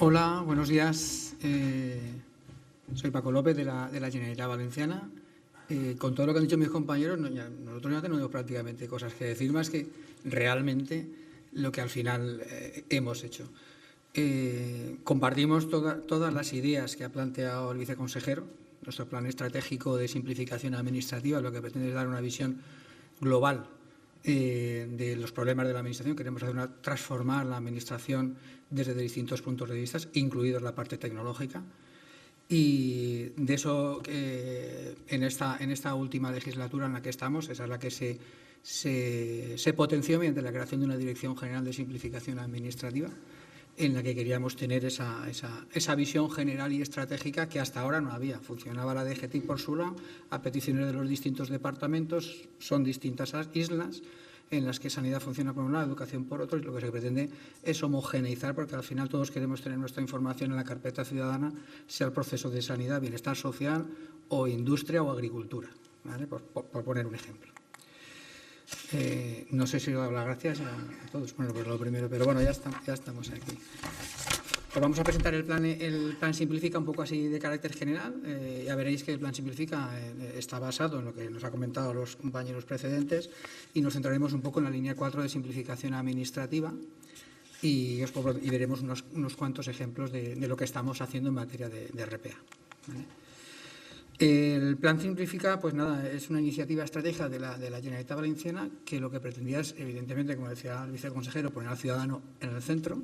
Hola, buenos días. Soy Paco López de la Generalitat Valenciana. Con todo lo que han dicho mis compañeros, nosotros ya tenemos prácticamente cosas que decir más que realmente lo que al final hemos hecho. Compartimos todas las ideas que ha planteado el viceconsejero. Nuestro plan estratégico de simplificación administrativa lo que pretende es dar una visión global de los problemas de la Administración. Queremos transformar la Administración desde distintos puntos de vista, incluidos la parte tecnológica. Y de eso, en esta última legislatura en la que estamos, esa es la que se potenció mediante la creación de una Dirección General de Simplificación Administrativa, en la que queríamos tener esa visión general y estratégica que hasta ahora no había. Funcionaba la DGTIC por su lado, a peticiones de los distintos departamentos, son distintas islas en las que sanidad funciona por un lado, educación por otro, y lo que se pretende es homogeneizar, porque al final todos queremos tener nuestra información en la carpeta ciudadana, sea el proceso de sanidad, bienestar social o industria o agricultura, ¿vale? Por poner un ejemplo. No sé si os he dado las gracias a todos, bueno, pues lo primero, pero bueno, ya estamos aquí. Os vamos a presentar el plan Simplifica un poco así de carácter general. Ya veréis que el plan Simplifica está basado en lo que nos ha comentado los compañeros precedentes y nos centraremos un poco en la línea 4 de simplificación administrativa y veremos unos cuantos ejemplos de lo que estamos haciendo en materia de RPA, ¿vale? El plan Simplifica, pues nada, es una iniciativa estratégica de la Generalitat Valenciana que lo que pretendía es, evidentemente, como decía el viceconsejero, poner al ciudadano en el centro,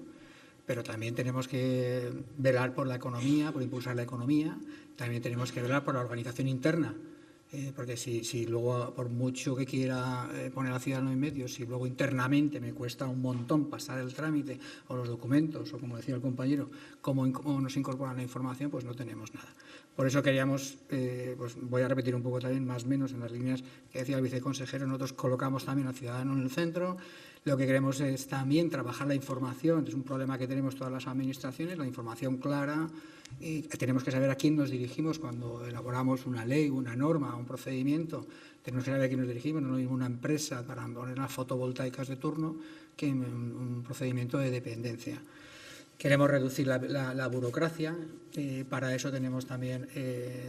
pero también tenemos que velar por la economía, por impulsar la economía, también tenemos que velar por la organización interna, porque si luego, por mucho que quiera poner al ciudadano en medio, si luego internamente me cuesta un montón pasar el trámite o los documentos, o como decía el compañero, cómo nos incorporan la información, pues no tenemos nada. Por eso queríamos, pues voy a repetir un poco también, más o menos en las líneas que decía el viceconsejero, nosotros colocamos también al ciudadano en el centro. Lo que queremos es también trabajar la información, es un problema que tenemos todas las administraciones, la información clara, y tenemos que saber a quién nos dirigimos cuando elaboramos una ley, una norma, un procedimiento. Tenemos que saber a quién nos dirigimos, no es lo mismo una empresa para poner las fotovoltaicas de turno que un procedimiento de dependencia. Queremos reducir la burocracia, para eso tenemos también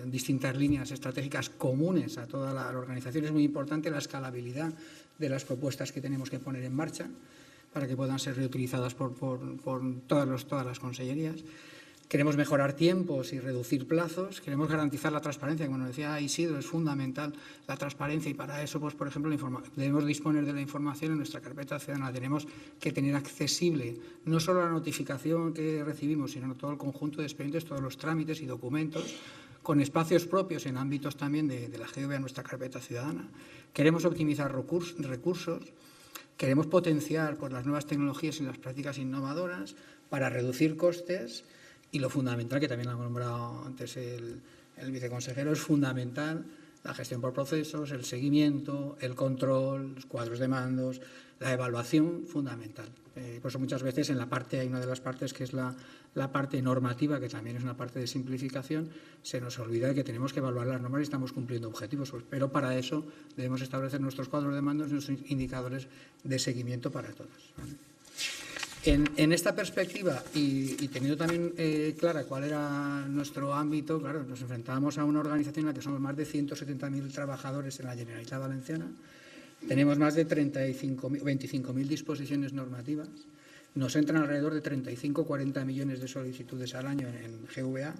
distintas líneas estratégicas comunes a toda la organización. Es muy importante la escalabilidad de las propuestas que tenemos que poner en marcha para que puedan ser reutilizadas por todas las consellerías. Queremos mejorar tiempos y reducir plazos, queremos garantizar la transparencia, como nos decía Isidro, es fundamental la transparencia y para eso, pues, por ejemplo, debemos disponer de la información en nuestra carpeta ciudadana, tenemos que tener accesible no solo la notificación que recibimos, sino todo el conjunto de expedientes, todos los trámites y documentos, con espacios propios en ámbitos también de la GV a nuestra carpeta ciudadana. Queremos optimizar recursos, queremos potenciar pues, las nuevas tecnologías y las prácticas innovadoras para reducir costes. Y lo fundamental, que también lo ha nombrado antes el viceconsejero, es fundamental la gestión por procesos, el seguimiento, el control, los cuadros de mandos, la evaluación, fundamental. Por eso muchas veces hay una de las partes que es la parte normativa, que también es una parte de simplificación, se nos olvida de que tenemos que evaluar las normas y estamos cumpliendo objetivos. Pero para eso debemos establecer nuestros cuadros de mandos y nuestros indicadores de seguimiento para todos, ¿vale? En esta perspectiva y teniendo también clara cuál era nuestro ámbito, claro, nos enfrentábamos a una organización en la que somos más de 170.000 trabajadores en la Generalitat Valenciana, tenemos más de 25.000 disposiciones normativas, nos entran alrededor de 35-40 millones de solicitudes al año en GVA,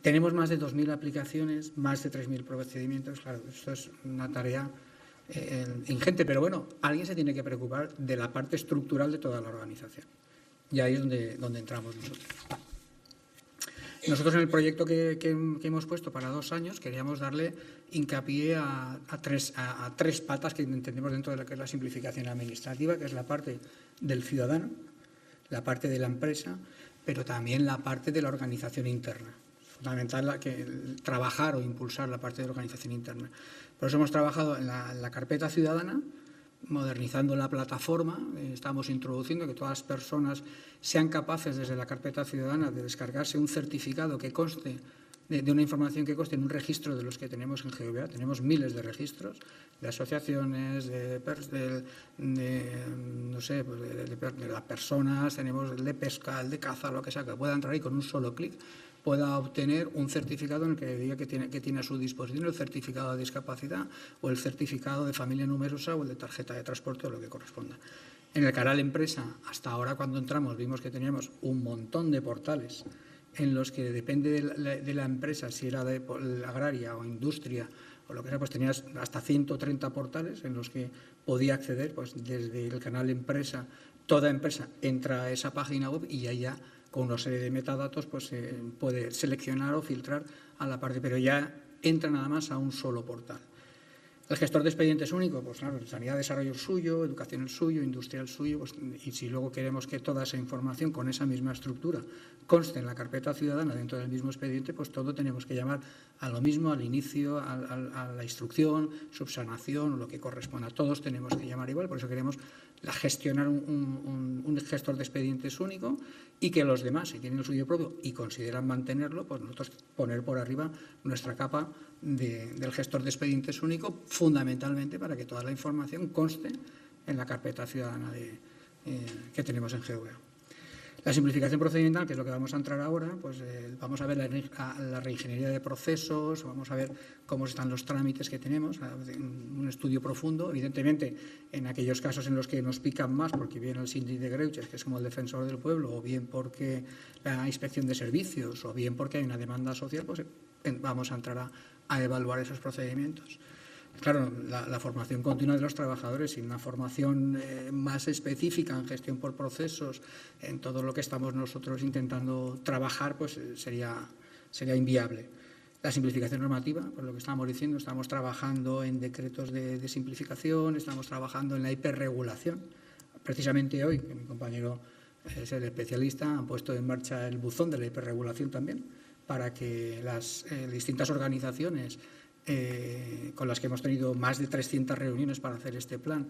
tenemos más de 2.000 aplicaciones, más de 3.000 procedimientos, claro, esto es una tarea ingente, pero bueno, alguien se tiene que preocupar de la parte estructural de toda la organización. Y ahí es donde entramos nosotros. Nosotros en el proyecto que hemos puesto para 2 años queríamos darle hincapié a tres patas que entendemos dentro de lo que es la simplificación administrativa, que es la parte del ciudadano, la parte de la empresa, pero también la parte de la organización interna. Fundamental trabajar o impulsar la parte de la organización interna. Por eso hemos trabajado en la carpeta ciudadana, modernizando la plataforma. Estamos introduciendo que todas las personas sean capaces desde la carpeta ciudadana de descargarse un certificado que conste de una información que conste en un registro de los que tenemos en GVA. Tenemos miles de registros, de asociaciones, de las personas, tenemos el de pesca, el de caza, lo que sea, que pueda entrar ahí con un solo clic, pueda obtener un certificado en el que diga que tiene a su disposición el certificado de discapacidad o el certificado de familia numerosa o el de tarjeta de transporte o lo que corresponda. En el canal Empresa, hasta ahora cuando entramos vimos que teníamos un montón de portales en los que depende de la empresa, si era de agraria o industria o lo que sea, pues tenías hasta 130 portales en los que podía acceder, pues desde el canal Empresa, toda empresa entra a esa página web y ahí ya con una serie de metadatos pues puede seleccionar o filtrar a la parte, pero ya entra nada más a un solo portal. El gestor de expedientes único, pues claro, sanidad, desarrollo suyo, educación el suyo, industria el suyo, pues, y si luego queremos que toda esa información con esa misma estructura conste en la carpeta ciudadana dentro del mismo expediente, pues todo tenemos que llamar a lo mismo, al inicio, a la instrucción, subsanación, lo que corresponda. Todos tenemos que llamar igual, por eso queremos gestionar un gestor de expedientes único y que los demás, si tienen el suyo propio y consideran mantenerlo, pues nosotros poner por arriba nuestra capa del gestor de expedientes único, fundamentalmente para que toda la información conste en la carpeta ciudadana que tenemos en GVA. La simplificación procedimental, que es lo que vamos a entrar ahora, pues vamos a ver la reingeniería de procesos, vamos a ver cómo están los trámites que tenemos, un estudio profundo. Evidentemente, en aquellos casos en los que nos pican más, porque viene el síndic de Greuges, que es como el defensor del pueblo, o bien porque la inspección de servicios, o bien porque hay una demanda social, pues vamos a entrar a evaluar esos procedimientos. Claro, la formación continua de los trabajadores y una formación más específica en gestión por procesos, en todo lo que estamos nosotros intentando trabajar, pues sería inviable. La simplificación normativa, por lo que estamos diciendo, estamos trabajando en decretos de simplificación, estamos trabajando en la hiperregulación. Precisamente hoy, que mi compañero es el especialista, han puesto en marcha el buzón de la hiperregulación también, para que las distintas organizaciones con las que hemos tenido más de 300 reuniones para hacer este plan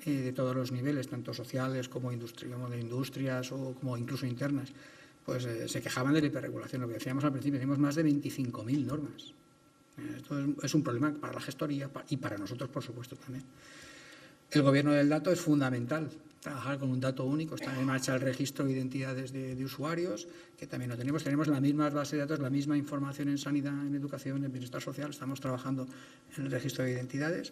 de todos los niveles, tanto sociales como de industrias o como incluso internas, pues se quejaban de la hiperregulación. Lo que decíamos al principio, tenemos más de 25.000 normas. Esto es un problema para la gestoría y para nosotros, por supuesto, también. El gobierno del dato es fundamental. Trabajar con un dato único, está en marcha el registro de identidades de usuarios, que también lo tenemos. Tenemos la misma base de datos, la misma información en sanidad, en educación, en bienestar social. Estamos trabajando en el registro de identidades.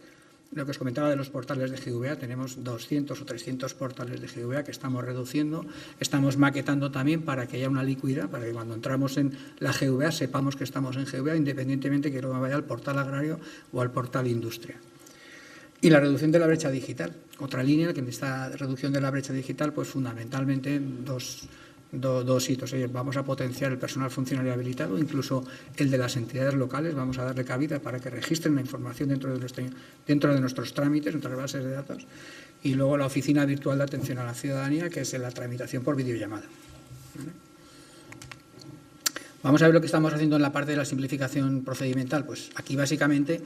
Lo que os comentaba de los portales de GVA, tenemos 200 o 300 portales de GVA que estamos reduciendo. Estamos maquetando también para que haya una liquidez, para que cuando entramos en la GVA sepamos que estamos en GVA, independientemente que no vaya al portal agrario o al portal industria. Y la reducción de la brecha digital. Otra línea, que en esta reducción de la brecha digital, pues fundamentalmente dos hitos. Vamos a potenciar el personal funcionario habilitado, incluso el de las entidades locales, vamos a darle cabida para que registren la información dentro de nuestros trámites, nuestras bases de datos. Y luego la oficina virtual de atención a la ciudadanía, que es la tramitación por videollamada. ¿Vale? Vamos a ver lo que estamos haciendo en la parte de la simplificación procedimental. Pues aquí básicamente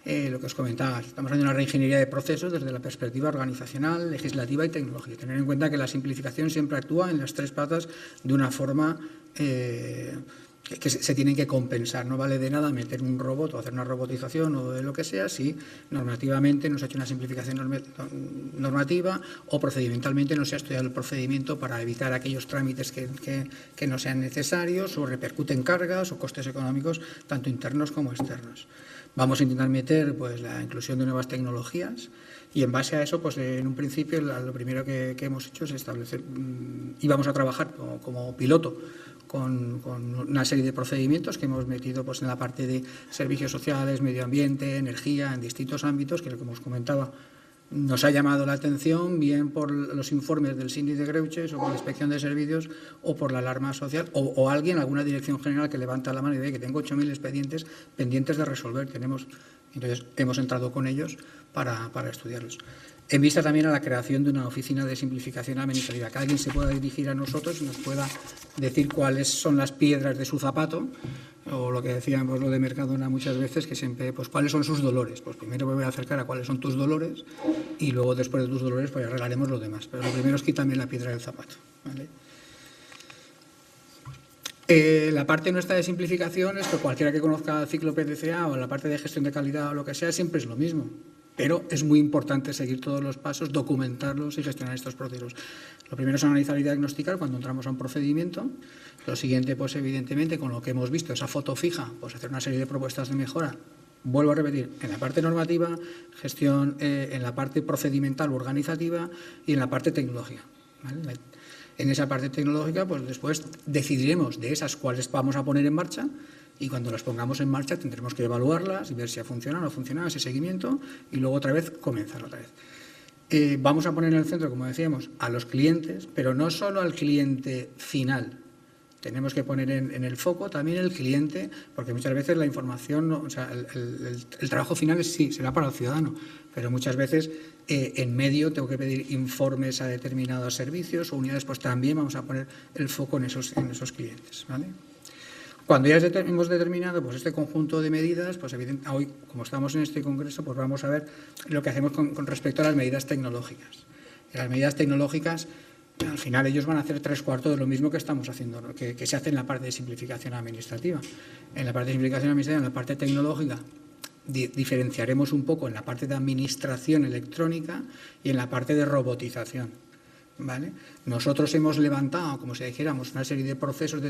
lo que os comentaba, estamos haciendo una reingeniería de procesos desde la perspectiva organizacional, legislativa y tecnológica. Tener en cuenta que la simplificación siempre actúa en las tres patas de una forma que se tienen que compensar. No vale de nada meter un robot o hacer una robotización o de lo que sea si normativamente no se ha hecho una simplificación normativa o procedimentalmente no se ha estudiado el procedimiento para evitar aquellos trámites que no sean necesarios o repercuten cargas o costes económicos tanto internos como externos. Vamos a intentar meter pues, la inclusión de nuevas tecnologías y en base a eso, pues en un principio lo primero que hemos hecho es establecer, íbamos a trabajar como piloto con una serie de procedimientos que hemos metido pues, en la parte de servicios sociales, medio ambiente, energía, en distintos ámbitos, que lo que os comentaba nos ha llamado la atención, bien por los informes del síndic de Greuges o por la inspección de servicios o por la alarma social o alguien, alguna dirección general que levanta la mano y ve que tengo 8.000 expedientes pendientes de resolver. Entonces hemos entrado con ellos para estudiarlos. En vista también a la creación de una oficina de simplificación administrativa, que alguien se pueda dirigir a nosotros y nos pueda decir cuáles son las piedras de su zapato, o lo que decíamos lo de Mercadona muchas veces, que siempre, pues cuáles son sus dolores. Pues primero me voy a acercar a cuáles son tus dolores y luego después de tus dolores pues arreglaremos los demás. Pero lo primero es quítame la piedra del zapato, ¿vale? La parte nuestra de simplificación es que cualquiera que conozca el ciclo PDCA o la parte de gestión de calidad o lo que sea, siempre es lo mismo. Pero es muy importante seguir todos los pasos, documentarlos y gestionar estos procesos. Lo primero es analizar y diagnosticar cuando entramos a un procedimiento. Lo siguiente, pues evidentemente, con lo que hemos visto, esa foto fija, pues hacer una serie de propuestas de mejora. Vuelvo a repetir, en la parte normativa, gestión, en la parte procedimental o organizativa y en la parte tecnológica, ¿vale? En esa parte tecnológica, pues después decidiremos de esas cuáles vamos a poner en marcha y cuando las pongamos en marcha tendremos que evaluarlas y ver si ha funcionado o no ha funcionado ese seguimiento y luego otra vez comenzar otra vez. Vamos a poner en el centro, como decíamos, a los clientes, pero no solo al cliente final. Tenemos que poner en el foco también el cliente, porque muchas veces la información, o sea, el trabajo final sí, será para el ciudadano, pero muchas veces en medio tengo que pedir informes a determinados servicios o unidades, pues también vamos a poner el foco en esos clientes, ¿vale? Cuando ya hemos determinado pues, este conjunto de medidas, pues evidentemente, hoy, como estamos en este congreso, pues vamos a ver lo que hacemos con respecto a las medidas tecnológicas. Y las medidas tecnológicas, al final ellos van a hacer 3/4 de lo mismo que estamos haciendo, ¿no? que se hace en la parte de simplificación administrativa. En la parte de simplificación administrativa, en la parte tecnológica, diferenciaremos un poco en la parte de administración electrónica y en la parte de robotización, ¿vale? Nosotros hemos levantado, como si dijéramos, una serie de procesos,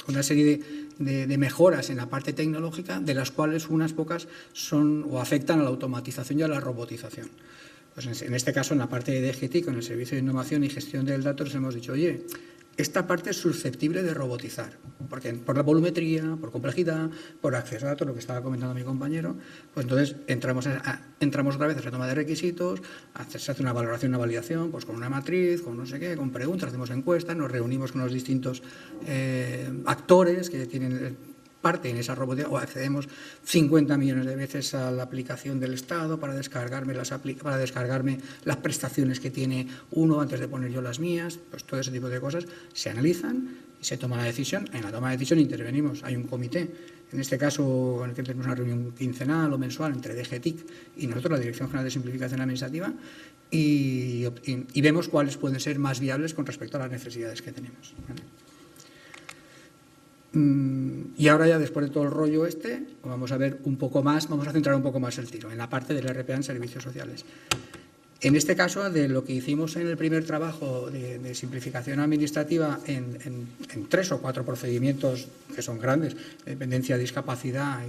una serie de mejoras en la parte tecnológica, de las cuales unas pocas son o afectan a la automatización y a la robotización. Pues en este caso, en la parte de DGTIC, con el Servicio de Innovación y Gestión del Dato, nos hemos dicho, oye, esta parte es susceptible de robotizar, porque por la volumetría, por complejidad, por acceso a datos, lo que estaba comentando mi compañero, pues entonces entramos otra vez a la toma de requisitos, se hace una valoración, una validación, pues con una matriz, con no sé qué, con preguntas, hacemos encuestas, nos reunimos con los distintos actores que tienen parte en esa robótica, o accedemos 50 millones de veces a la aplicación del Estado para descargarme las prestaciones que tiene uno antes de poner yo las mías, pues todo ese tipo de cosas se analizan y se toma la decisión. En la toma de decisión intervenimos, hay un comité, en este caso en el que tenemos una reunión quincenal o mensual entre DGTIC y nosotros, la Dirección General de Simplificación Administrativa, y vemos cuáles pueden ser más viables con respecto a las necesidades que tenemos, ¿vale? Y ahora ya después de todo el rollo vamos a ver un poco más, vamos a centrar un poco más el tiro en la parte del RPA en servicios sociales. En este caso, de lo que hicimos en el primer trabajo de simplificación administrativa en 3 o 4 procedimientos que son grandes, dependencia, discapacidad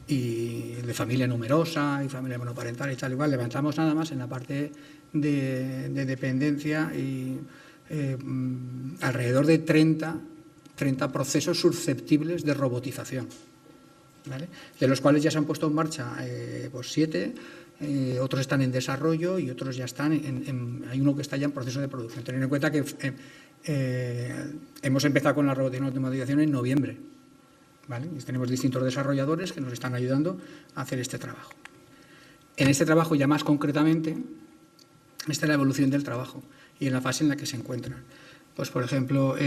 y de familia numerosa y familia monoparental y tal igual, levantamos nada más en la parte de dependencia y alrededor de 30 procesos susceptibles de robotización, ¿vale? De los cuales ya se han puesto en marcha pues 7, otros están en desarrollo y otros ya están hay uno que está ya en proceso de producción. Tener en cuenta que hemos empezado con la robotización y automatización en noviembre, ¿vale? Y tenemos distintos desarrolladores que nos están ayudando a hacer este trabajo. En este trabajo, ya más concretamente, esta es la evolución del trabajo y en la fase en la que se encuentran. Pues, por ejemplo, no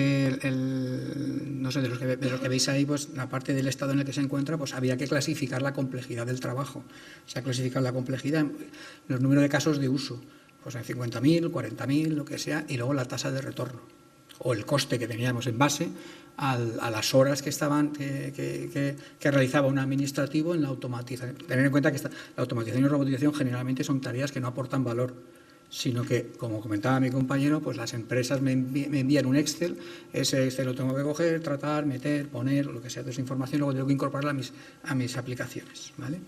sé, de los que veis ahí, pues la parte del estado en el que se encuentra, pues había que clasificar la complejidad del trabajo. Se ha clasificado la complejidad, los números de casos de uso, pues en 50.000, 40.000, lo que sea, y luego la tasa de retorno, o el coste que teníamos en base a las horas que realizaba un administrativo en la automatización. Tener en cuenta que la automatización y robotización generalmente son tareas que no aportan valor, sino que, como comentaba mi compañero, pues las empresas me envían un Excel, ese Excel lo tengo que coger, tratar, meter, poner, lo que sea de esa información, luego tengo que incorporarla a mis aplicaciones, ¿vale?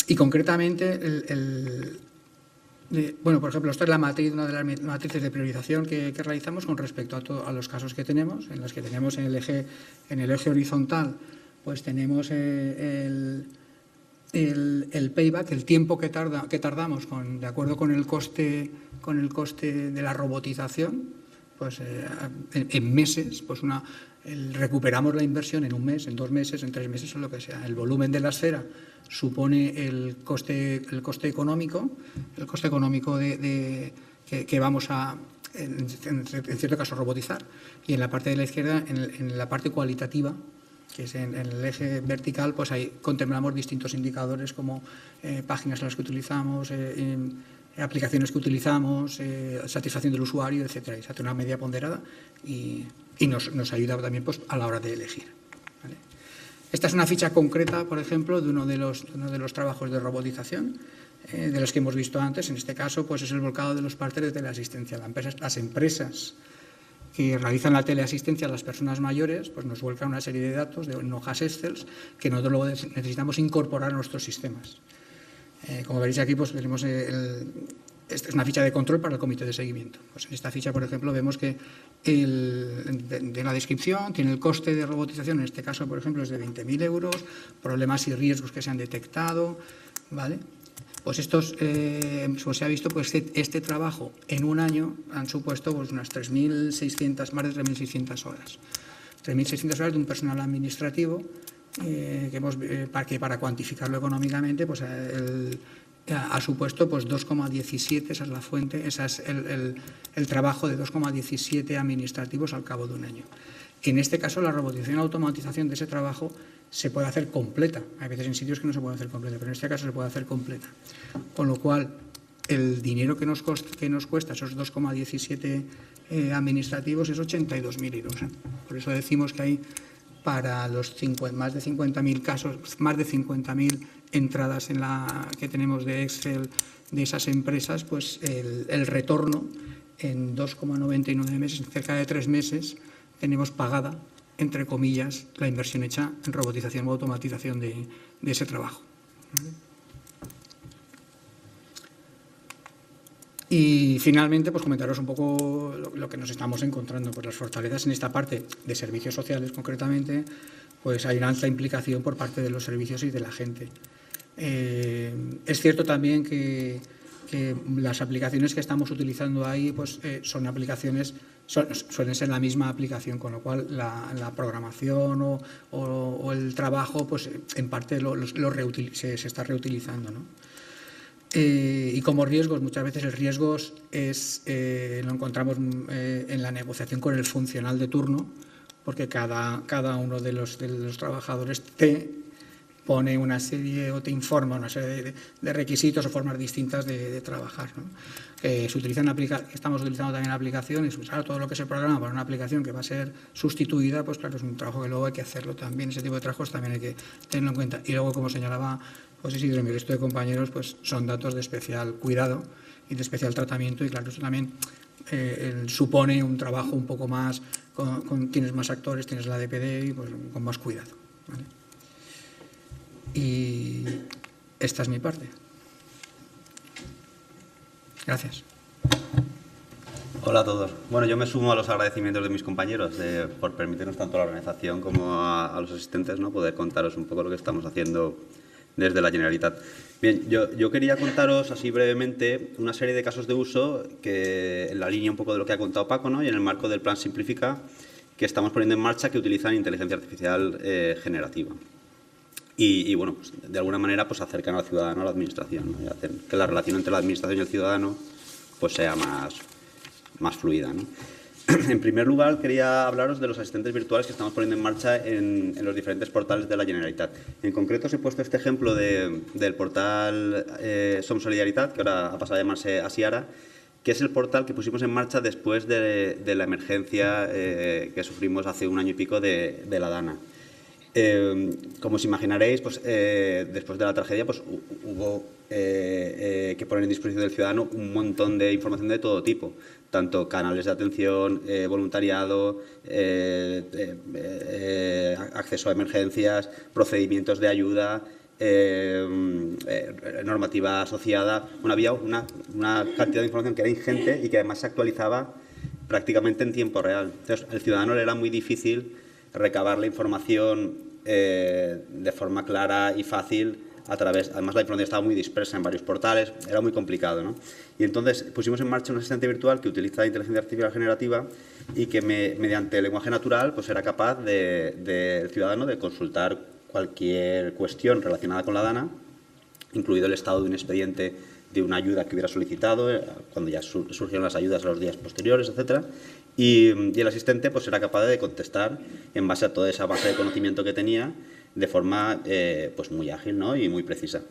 Y concretamente, bueno, por ejemplo, esta es la matriz, una de las matrices de priorización que realizamos con respecto a los casos que tenemos, en los que tenemos en el eje horizontal, pues tenemos el payback, el tiempo que tardamos de acuerdo con el coste de la robotización, pues en meses, pues recuperamos la inversión en un mes, en 2 meses, en 3 meses o lo que sea. El volumen de la esfera supone el coste económico, que vamos a, en cierto caso, robotizar, y en la parte de la izquierda, en la parte cualitativa, que es en el eje vertical, pues ahí contemplamos distintos indicadores como páginas a las que utilizamos, aplicaciones que utilizamos, satisfacción del usuario, etcétera. Y se hace una media ponderada y nos ayuda también pues, a la hora de elegir. ¿Vale? Esta es una ficha concreta, por ejemplo, de uno de los trabajos de robotización, de los que hemos visto antes. En este caso, pues es el volcado de los partes de teleasistencia. Las empresas que realizan la teleasistencia a las personas mayores, pues nos vuelcan una serie de datos en hojas Excel que nosotros luego necesitamos incorporar a nuestros sistemas. Como veréis aquí, pues tenemos esta es una ficha de control para el comité de seguimiento. Pues en esta ficha, por ejemplo, vemos que de la descripción tiene el coste de robotización, en este caso, por ejemplo, es de 20.000 euros, problemas y riesgos que se han detectado, ¿vale? Pues estos, pues se ha visto, pues este trabajo en un año han supuesto pues unas 3.600, más de 3.600 horas. 3.600 horas de un personal administrativo que para cuantificarlo económicamente pues ha supuesto pues 2,17, esa es la fuente, esa es el trabajo de 2,17 administrativos al cabo de un año. En este caso, la robotización y automatización de ese trabajo se puede hacer completa. Hay veces en sitios que no se puede hacer completa, pero en este caso se puede hacer completa. Con lo cual, el dinero que nos cuesta esos 2,17 administrativos es 82.000 euros. Por eso decimos que hay para los más de 50.000 casos, más de 50.000 entradas que tenemos de Excel de esas empresas, pues el retorno en 2,99 meses, en cerca de 3 meses, tenemos pagada, entre comillas, la inversión hecha en robotización o automatización de ese trabajo. ¿Vale? Y finalmente, pues comentaros un poco lo que nos estamos encontrando. Pues las fortalezas en esta parte de servicios sociales, concretamente, pues hay una alta implicación por parte de los servicios y de la gente. Es cierto también que las aplicaciones que estamos utilizando ahí pues, son aplicaciones, suelen ser la misma aplicación, con lo cual la programación o el trabajo pues, en parte se está reutilizando, ¿no? Y como riesgos, muchas veces el riesgo lo encontramos en la negociación con el funcional de turno, porque cada uno de los trabajadores te pone una serie o te informa una serie de requisitos o formas distintas de trabajar, ¿no? Que estamos utilizando también aplicaciones, pues, claro, todo lo que se programa para una aplicación que va a ser sustituida, pues claro, es un trabajo que luego hay que hacerlo también, ese tipo de trabajos también hay que tenerlo en cuenta. Y luego, como señalaba José Isidro y el resto de compañeros, pues son datos de especial cuidado y de especial tratamiento, y claro, eso también supone un trabajo un poco más, tienes más actores, tienes la DPD y pues con más cuidado, ¿vale? Y esta es mi parte. Gracias. Hola a todos. Bueno, yo me sumo a los agradecimientos de mis compañeros por permitirnos tanto a la organización como a los asistentes, ¿no?, poder contaros un poco lo que estamos haciendo desde la Generalitat. Bien, yo quería contaros así brevemente una serie de casos de uso que en la línea un poco de lo que ha contado Paco, ¿no?, y en el marco del Plan Simplifica que estamos poniendo en marcha, que utilizan inteligencia artificial generativa. Y bueno, pues, de alguna manera pues acercan al ciudadano a la administración, ¿no?, y hacen que la relación entre la administración y el ciudadano pues sea más fluida, ¿no? En primer lugar, quería hablaros de los asistentes virtuales que estamos poniendo en marcha en los diferentes portales de la Generalitat. En concreto, os he puesto este ejemplo del portal Som Solidaritat, que ahora ha pasado a llamarse Asiara, que es el portal que pusimos en marcha después de la emergencia que sufrimos hace un año y pico de la Dana. Como os imaginaréis, pues, después de la tragedia pues, hubo que poner en disposición del ciudadano un montón de información de todo tipo, tanto canales de atención, voluntariado, acceso a emergencias, procedimientos de ayuda, normativa asociada. Había una cantidad de información que era ingente y que además se actualizaba prácticamente en tiempo real. Entonces, al ciudadano le era muy difícil recabar la información de forma clara y fácil además la información estaba muy dispersa en varios portales, era muy complicado, ¿no? Y entonces pusimos en marcha un asistente virtual que utiliza inteligencia artificial generativa y que mediante lenguaje natural pues era capaz del ciudadano de consultar cualquier cuestión relacionada con la Dana, incluido el estado de un expediente de una ayuda que hubiera solicitado, cuando ya surgieron las ayudas a los días posteriores, etcétera. Y el asistente pues era capaz de contestar en base a toda esa base de conocimiento que tenía de forma pues muy ágil, ¿no?, y muy precisa.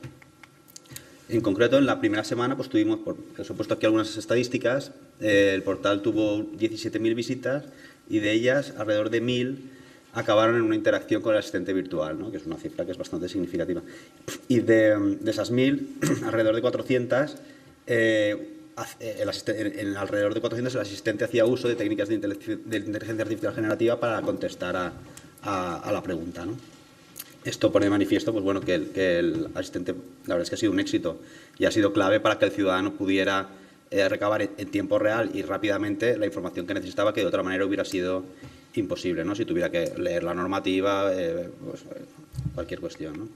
En concreto, en la primera semana, pues tuvimos, os he puesto aquí algunas estadísticas, el portal tuvo 17.000 visitas y de ellas alrededor de 1.000 acabaron en una interacción con el asistente virtual, ¿no? Que es una cifra que es bastante significativa. Y de esas 1.000, alrededor de 400, en alrededor de 400 el asistente hacía uso de técnicas de inteligencia artificial generativa para contestar a la pregunta, ¿no? Esto pone de manifiesto pues bueno, que el asistente, la verdad es que ha sido un éxito y ha sido clave para que el ciudadano pudiera recabar en tiempo real y rápidamente la información que necesitaba, que de otra manera hubiera sido imposible, ¿no? Si tuviera que leer la normativa, pues, cualquier cuestión, ¿no?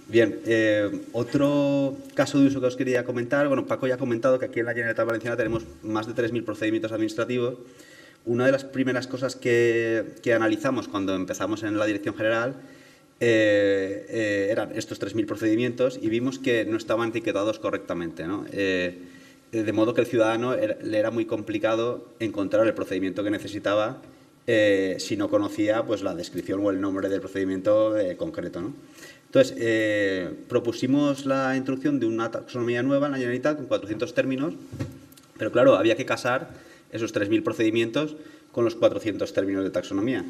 Bien, otro caso de uso que os quería comentar. Bueno, Paco ya ha comentado que aquí en la Generalitat Valenciana tenemos más de 3.000 procedimientos administrativos. Una de las primeras cosas que analizamos cuando empezamos en la Dirección General eran estos 3.000 procedimientos y vimos que no estaban etiquetados correctamente, ¿no? De modo que el ciudadano le era muy complicado encontrar el procedimiento que necesitaba si no conocía pues, la descripción o el nombre del procedimiento concreto, ¿no? Entonces, propusimos la introducción de una taxonomía nueva en la Generalitat con 400 términos, pero claro, había que casar esos 3.000 procedimientos con los 400 términos de taxonomía.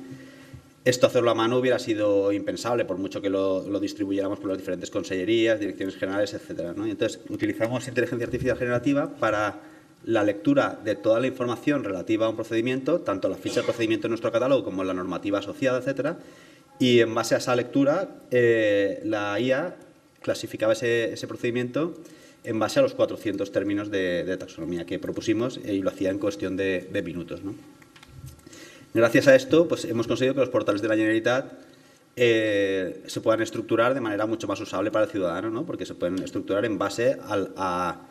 Esto hacerlo a mano hubiera sido impensable, por mucho que lo distribuyéramos por las diferentes consellerías, direcciones generales, etc., ¿no? Y entonces, utilizamos inteligencia artificial generativa para la lectura de toda la información relativa a un procedimiento, tanto la ficha de procedimiento en nuestro catálogo como la normativa asociada, etc., y en base a esa lectura, la IA clasificaba ese procedimiento en base a los 400 términos de taxonomía que propusimos y lo hacía en cuestión de minutos, ¿no? Gracias a esto, pues hemos conseguido que los portales de la Generalitat se puedan estructurar de manera mucho más usable para el ciudadano, ¿no? Porque se pueden estructurar en base a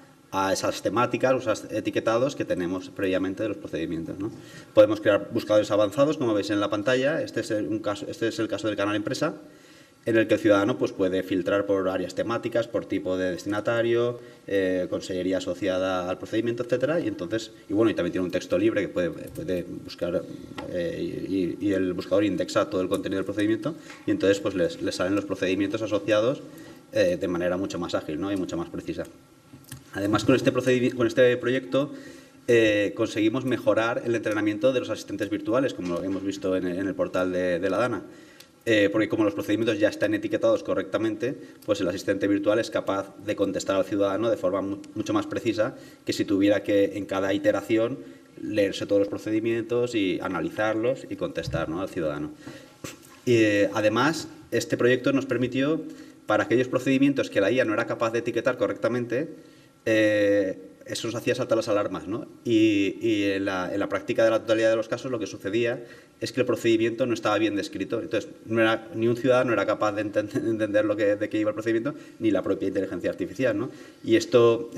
esas temáticas, esos etiquetados que tenemos previamente de los procedimientos, ¿no? Podemos crear buscadores avanzados, como veis en la pantalla. Este es el caso del canal empresa, en el que el ciudadano pues, puede filtrar por áreas temáticas, por tipo de destinatario, consellería asociada al procedimiento, etcétera. Y entonces, y también tiene un texto libre que puede buscar y el buscador indexa todo el contenido del procedimiento y entonces pues les salen los procedimientos asociados de manera mucho más ágil, ¿no? Y mucho más precisa. Además, con este proyecto conseguimos mejorar el entrenamiento de los asistentes virtuales, como lo hemos visto en el portal de la DANA. Porque como los procedimientos ya están etiquetados correctamente, pues el asistente virtual es capaz de contestar al ciudadano de forma mucho más precisa que si tuviera que en cada iteración leerse todos los procedimientos y analizarlos y contestar, ¿no? Al ciudadano. Además, este proyecto nos permitió, para aquellos procedimientos que la IA no era capaz de etiquetar correctamente, eso nos hacía saltar las alarmas, ¿no? Y en la práctica de la totalidad de los casos lo que sucedía es que el procedimiento no estaba bien descrito. Entonces, ni un ciudadano era capaz de entender de qué iba el procedimiento, ni la propia inteligencia artificial, ¿no? Y esto,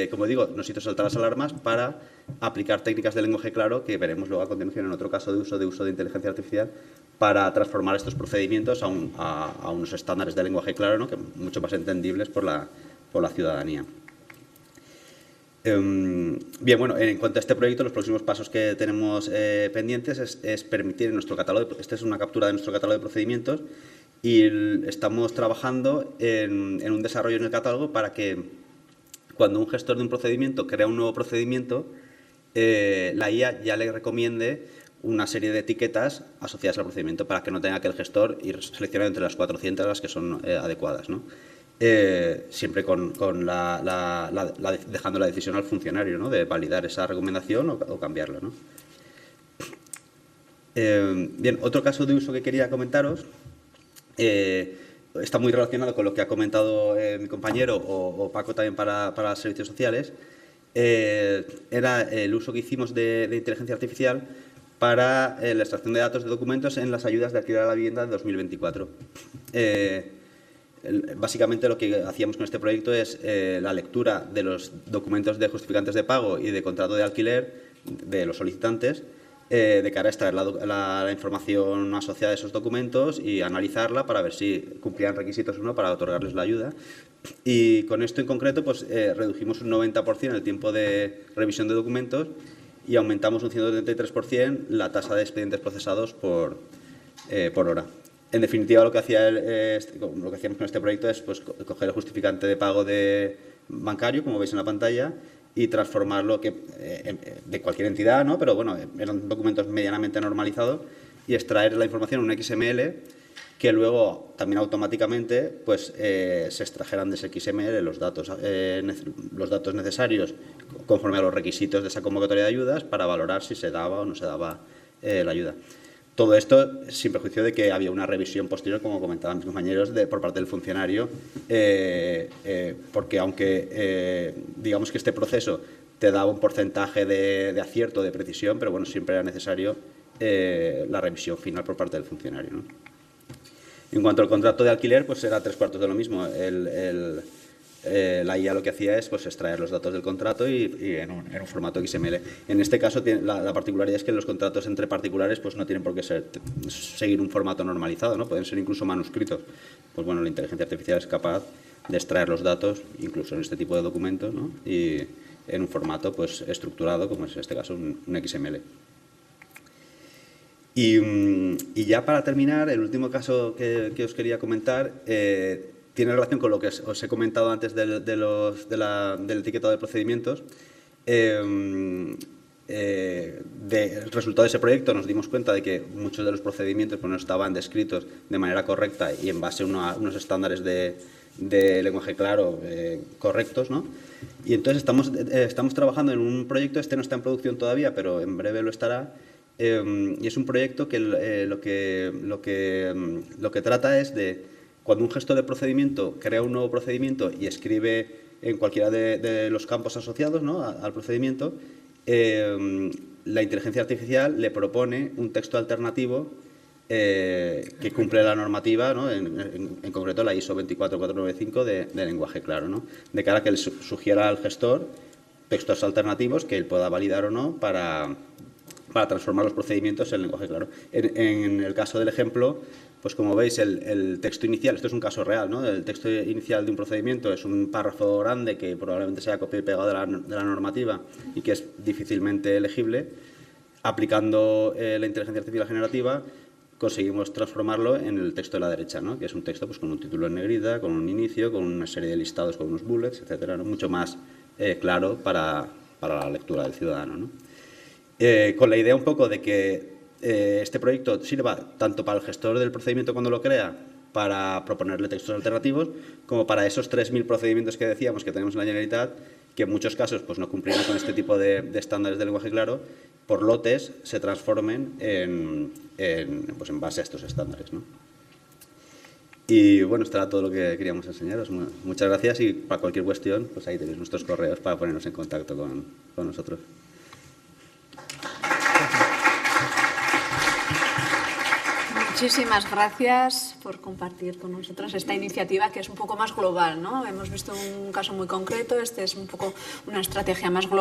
como digo, nos hizo saltar las alarmas para aplicar técnicas de lenguaje claro, que veremos luego a continuación en otro caso de uso de inteligencia artificial, para transformar estos procedimientos a unos estándares de lenguaje claro, ¿no? Que mucho más entendibles por la ciudadanía. Bien, bueno, en cuanto a este proyecto, los próximos pasos que tenemos pendientes es permitir en nuestro catálogo, esta es una captura de nuestro catálogo de procedimientos y estamos trabajando en un desarrollo en el catálogo para que cuando un gestor de un procedimiento crea un nuevo procedimiento, la IA ya le recomiende una serie de etiquetas asociadas al procedimiento para que no tenga que el gestor ir seleccionando entre las 400 las que son adecuadas, ¿no? Siempre dejando la decisión al funcionario, ¿no? De validar esa recomendación o cambiarla, ¿no? Bien, otro caso de uso que quería comentaros está muy relacionado con lo que ha comentado mi compañero o Paco también para los servicios sociales. Era el uso que hicimos de inteligencia artificial para la extracción de datos de documentos en las ayudas de alquiler a la vivienda de 2024. Básicamente lo que hacíamos con este proyecto es la lectura de los documentos de justificantes de pago y de contrato de alquiler de los solicitantes de cara a extraer la información asociada a esos documentos y analizarla para ver si cumplían requisitos o no para otorgarles la ayuda. Y con esto en concreto pues redujimos un 90% el tiempo de revisión de documentos y aumentamos un 133% la tasa de expedientes procesados por hora. En definitiva, lo que hacíamos con este proyecto es pues, coger el justificante de pago bancario, como veis en la pantalla, y transformarlo de cualquier entidad, ¿no? Pero bueno, eran documentos medianamente normalizados, y extraer la información en un XML que luego también automáticamente pues, se extrajeran de ese XML los datos necesarios conforme a los requisitos de esa convocatoria de ayudas para valorar si se daba o no se daba la ayuda. Todo esto sin perjuicio de que había una revisión posterior, como comentaban mis compañeros, por parte del funcionario, porque aunque digamos que este proceso te daba un porcentaje de acierto, de precisión, pero bueno, siempre era necesario la revisión final por parte del funcionario, ¿no? En cuanto al contrato de alquiler, pues era 3/4 de lo mismo. La IA lo que hacía es pues, extraer los datos del contrato y en un formato XML. En este caso, la particularidad es que los contratos entre particulares pues, no tienen por qué seguir un formato normalizado, ¿no? Pueden ser incluso manuscritos. Pues bueno, la inteligencia artificial es capaz de extraer los datos, incluso en este tipo de documentos, ¿no? Y en un formato pues, estructurado, como es en este caso un XML. Y ya para terminar, el último caso que os quería comentar tiene relación con lo que os he comentado antes del etiquetado de procedimientos. Del resultado de ese proyecto nos dimos cuenta de que muchos de los procedimientos pues, no estaban descritos de manera correcta y en base a unos estándares de lenguaje claro correctos, ¿no? Y entonces estamos trabajando en un proyecto, este no está en producción todavía, pero en breve lo estará. Y es un proyecto que lo que trata es de cuando un gestor de procedimiento crea un nuevo procedimiento y escribe en cualquiera de los campos asociados, ¿no? al procedimiento, la inteligencia artificial le propone un texto alternativo que cumple la normativa, ¿no? en concreto la ISO 24495 de lenguaje claro, ¿no? De cara a que le sugiera al gestor textos alternativos que él pueda validar o no para transformar los procedimientos en lenguaje claro. En el caso del ejemplo, pues como veis, el texto inicial, esto es un caso real, ¿no? El texto inicial de un procedimiento es un párrafo grande que probablemente sea copiado y pegado de la normativa y que es difícilmente legible. Aplicando la inteligencia artificial generativa, conseguimos transformarlo en el texto de la derecha, ¿no? Que es un texto pues, con un título en negrita, con un inicio, con una serie de listados, con unos bullets, etcétera, ¿no? Mucho más claro para la lectura del ciudadano, ¿no? Con la idea un poco de que este proyecto sirva tanto para el gestor del procedimiento cuando lo crea, para proponerle textos alternativos, como para esos 3.000 procedimientos que decíamos que tenemos en la Generalitat, que en muchos casos pues, no cumplieron con este tipo de estándares de lenguaje claro, por lotes se transformen en base a estos estándares, ¿no? Y bueno, esto era todo lo que queríamos enseñaros. Muchas gracias y para cualquier cuestión, pues ahí tenéis nuestros correos para ponernos en contacto con nosotros. Muchísimas gracias por compartir con nosotros esta iniciativa que es un poco más global, ¿no? Hemos visto un caso muy concreto, este es un poco una estrategia más global.